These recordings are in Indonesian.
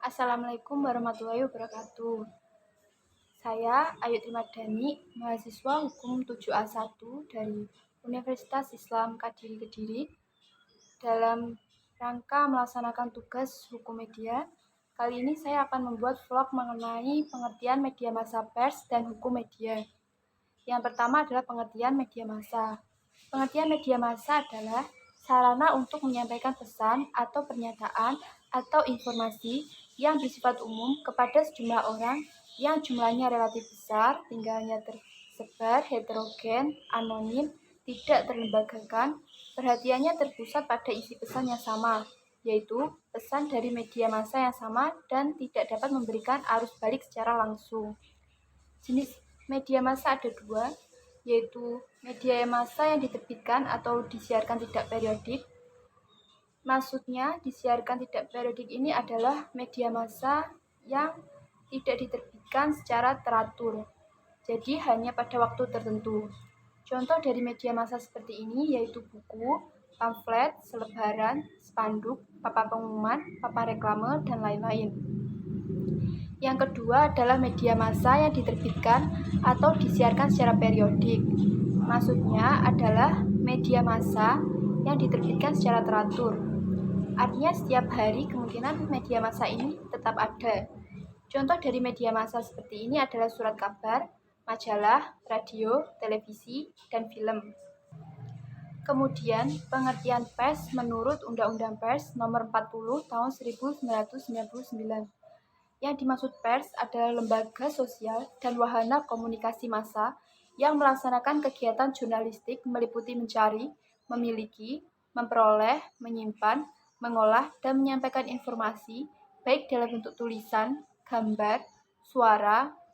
Assalamualaikum warahmatullahi wabarakatuh. Saya Ayu Trimadani, mahasiswa Hukum 7A1 dari Universitas Islam Kediri. Dalam rangka melaksanakan tugas hukum media, kali ini saya akan membuat vlog mengenai pengertian media massa pers dan hukum media. Yang pertama adalah pengertian media massa. Pengertian media massa adalah sarana untuk menyampaikan pesan atau pernyataan atau informasi yang bersifat umum kepada sejumlah orang yang jumlahnya relatif besar, tinggalnya tersebar, heterogen, anonim, tidak terlembagakan, perhatiannya terpusat pada isi pesan yang sama, yaitu pesan dari media massa yang sama dan tidak dapat memberikan arus balik secara langsung. Jenis media massa ada dua, yaitu media massa yang diterbitkan atau disiarkan tidak periodik. Maksudnya, disiarkan tidak periodik ini adalah media massa yang tidak diterbitkan secara teratur, jadi hanya pada waktu tertentu. Contoh dari media massa seperti ini yaitu buku, pamflet, selebaran, spanduk, papan pengumuman, papan reklame, dan lain-lain. Yang kedua adalah media massa yang diterbitkan atau disiarkan secara periodik. Maksudnya adalah media massa yang diterbitkan secara teratur. Artinya setiap hari kemungkinan media massa ini tetap ada. Contoh dari media massa seperti ini adalah surat kabar, majalah, radio, televisi, dan film. Kemudian, pengertian pers menurut Undang-Undang Pers Nomor 40 Tahun 1999. Yang dimaksud pers adalah lembaga sosial dan wahana komunikasi massa yang melaksanakan kegiatan jurnalistik meliputi mencari, memiliki, memperoleh, menyimpan, mengolah, dan menyampaikan informasi baik dalam bentuk tulisan, gambar,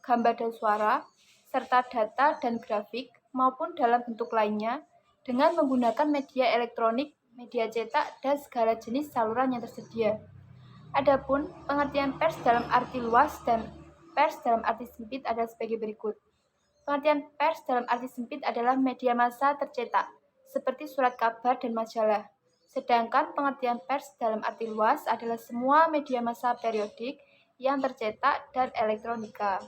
gambar dan suara, serta data dan grafik maupun dalam bentuk lainnya dengan menggunakan media elektronik, media cetak, dan segala jenis saluran yang tersedia. Adapun pengertian pers dalam arti luas dan pers dalam arti sempit adalah sebagai berikut. Pengertian pers dalam arti sempit adalah media massa tercetak, seperti surat kabar dan majalah. Sedangkan pengertian pers dalam arti luas adalah semua media massa periodik yang tercetak dan elektronika.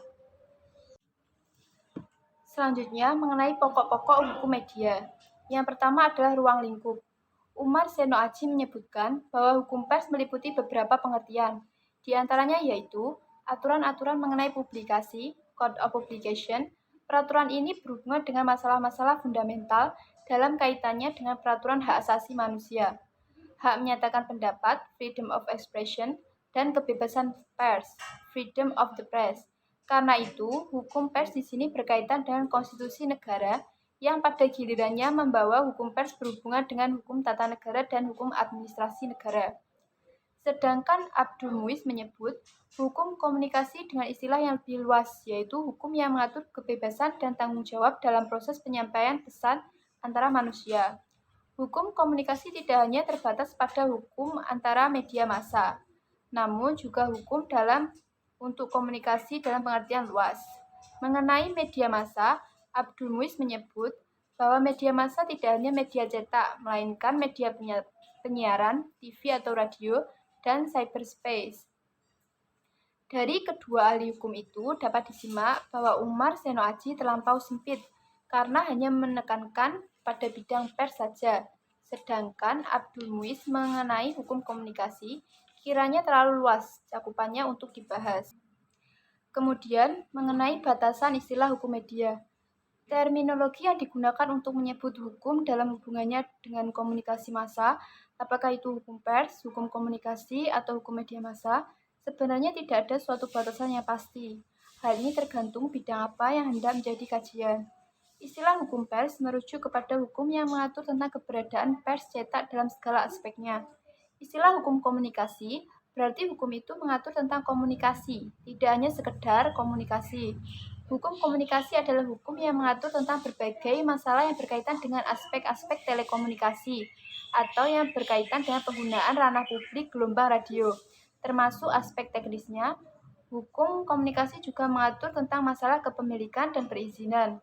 Selanjutnya, mengenai pokok-pokok hukum media. Yang pertama adalah ruang lingkup. Umar Seno Aji menyebutkan bahwa hukum pers meliputi beberapa pengertian, di antaranya yaitu aturan-aturan mengenai publikasi, Code of Publication. Peraturan ini berhubungan dengan masalah-masalah fundamental dalam kaitannya dengan peraturan hak asasi manusia, hak menyatakan pendapat, freedom of expression, dan kebebasan pers, freedom of the press. Karena itu, hukum pers di sini berkaitan dengan konstitusi negara yang pada gilirannya membawa hukum pers berhubungan dengan hukum tata negara dan hukum administrasi negara. Sedangkan Abdul Muiz menyebut hukum komunikasi dengan istilah yang lebih luas, yaitu hukum yang mengatur kebebasan dan tanggung jawab dalam proses penyampaian pesan antara manusia. Hukum komunikasi tidak hanya terbatas pada hukum antara media massa, namun juga hukum untuk komunikasi dalam pengertian luas. Mengenai media massa, Abdul Muiz menyebut bahwa media massa tidak hanya media cetak, melainkan media penyiaran, TV atau radio, dan cyberspace. Dari kedua ahli hukum itu dapat disimak bahwa Umar Seno Aji terlampau sempit karena hanya menekankan pada bidang pers saja, sedangkan Abdul Muiz mengenai hukum komunikasi kiranya terlalu luas cakupannya untuk dibahas. Kemudian, mengenai batasan istilah hukum media. Terminologi yang digunakan untuk menyebut hukum dalam hubungannya dengan komunikasi massa, apakah itu hukum pers, hukum komunikasi, atau hukum media massa, sebenarnya tidak ada suatu batasan yang pasti. Hal ini tergantung bidang apa yang hendak menjadi kajian. Istilah hukum pers merujuk kepada hukum yang mengatur tentang keberadaan pers cetak dalam segala aspeknya. Istilah hukum komunikasi berarti hukum itu mengatur tentang komunikasi, tidak hanya sekedar komunikasi. Hukum komunikasi adalah hukum yang mengatur tentang berbagai masalah yang berkaitan dengan aspek-aspek telekomunikasi atau yang berkaitan dengan penggunaan ranah publik gelombang radio, termasuk aspek teknisnya. Hukum komunikasi juga mengatur tentang masalah kepemilikan dan perizinan.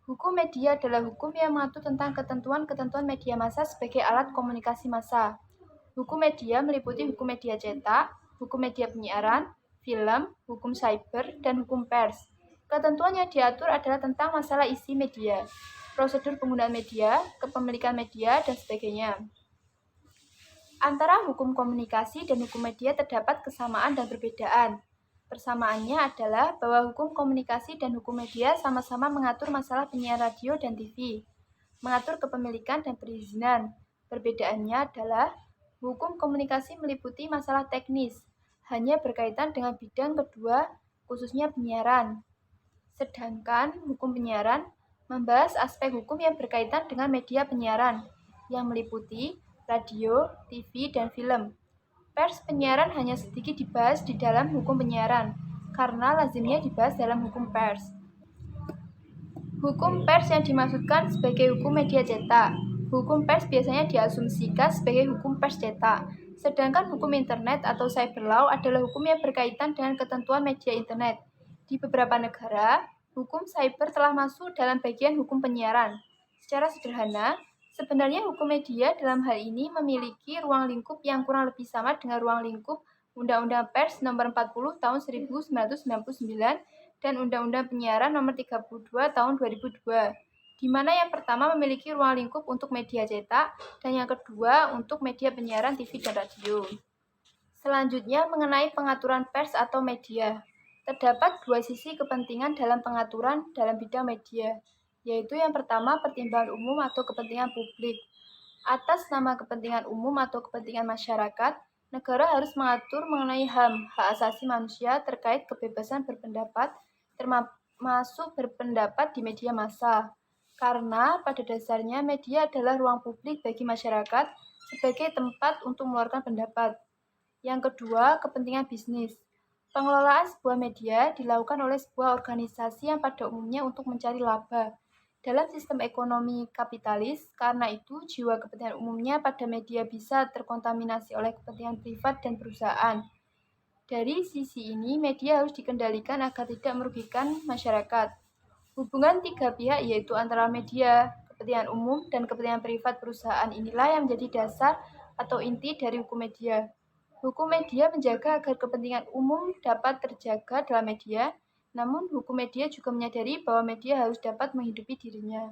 Hukum media adalah hukum yang mengatur tentang ketentuan-ketentuan media massa sebagai alat komunikasi massa. Hukum media meliputi hukum media cetak, hukum media penyiaran, film, hukum cyber, dan hukum pers. Ketentuan yang diatur adalah tentang masalah isi media, prosedur penggunaan media, kepemilikan media, dan sebagainya. Antara hukum komunikasi dan hukum media terdapat kesamaan dan perbedaan. Persamaannya adalah bahwa hukum komunikasi dan hukum media sama-sama mengatur masalah penyiaran radio dan TV, mengatur kepemilikan dan perizinan. Perbedaannya adalah hukum komunikasi meliputi masalah teknis, hanya berkaitan dengan bidang kedua, khususnya penyiaran. Sedangkan hukum penyiaran membahas aspek hukum yang berkaitan dengan media penyiaran, yang meliputi radio, TV, dan film. Pers penyiaran hanya sedikit dibahas di dalam hukum penyiaran, karena lazimnya dibahas dalam hukum pers. Hukum pers yang dimaksudkan sebagai hukum media cetak. Hukum pers biasanya diasumsikan sebagai hukum pers cetak, sedangkan hukum internet atau cyber law adalah hukum yang berkaitan dengan ketentuan media internet. Di beberapa negara, hukum cyber telah masuk dalam bagian hukum penyiaran. Secara sederhana, sebenarnya hukum media dalam hal ini memiliki ruang lingkup yang kurang lebih sama dengan ruang lingkup Undang-Undang Pers Nomor 40 Tahun 1999 dan Undang-Undang Penyiaran Nomor 32 Tahun 2002, di mana yang pertama memiliki ruang lingkup untuk media cetak dan yang kedua untuk media penyiaran TV dan radio. Selanjutnya mengenai pengaturan pers atau media. Terdapat dua sisi kepentingan dalam pengaturan dalam bidang media, yaitu yang pertama pertimbangan umum atau kepentingan publik. Atas nama kepentingan umum atau kepentingan masyarakat, negara harus mengatur mengenai HAM, hak asasi manusia terkait kebebasan berpendapat, termasuk berpendapat di media massa. Karena pada dasarnya media adalah ruang publik bagi masyarakat sebagai tempat untuk mengeluarkan pendapat. Yang kedua, kepentingan bisnis. Pengelolaan sebuah media dilakukan oleh sebuah organisasi yang pada umumnya untuk mencari laba. Dalam sistem ekonomi kapitalis, karena itu jiwa kepentingan umumnya pada media bisa terkontaminasi oleh kepentingan privat dan perusahaan. Dari sisi ini, media harus dikendalikan agar tidak merugikan masyarakat. Hubungan tiga pihak yaitu antara media, kepentingan umum, dan kepentingan privat perusahaan inilah yang menjadi dasar atau inti dari hukum media. Hukum media menjaga agar kepentingan umum dapat terjaga dalam media, namun hukum media juga menyadari bahwa media harus dapat menghidupi dirinya.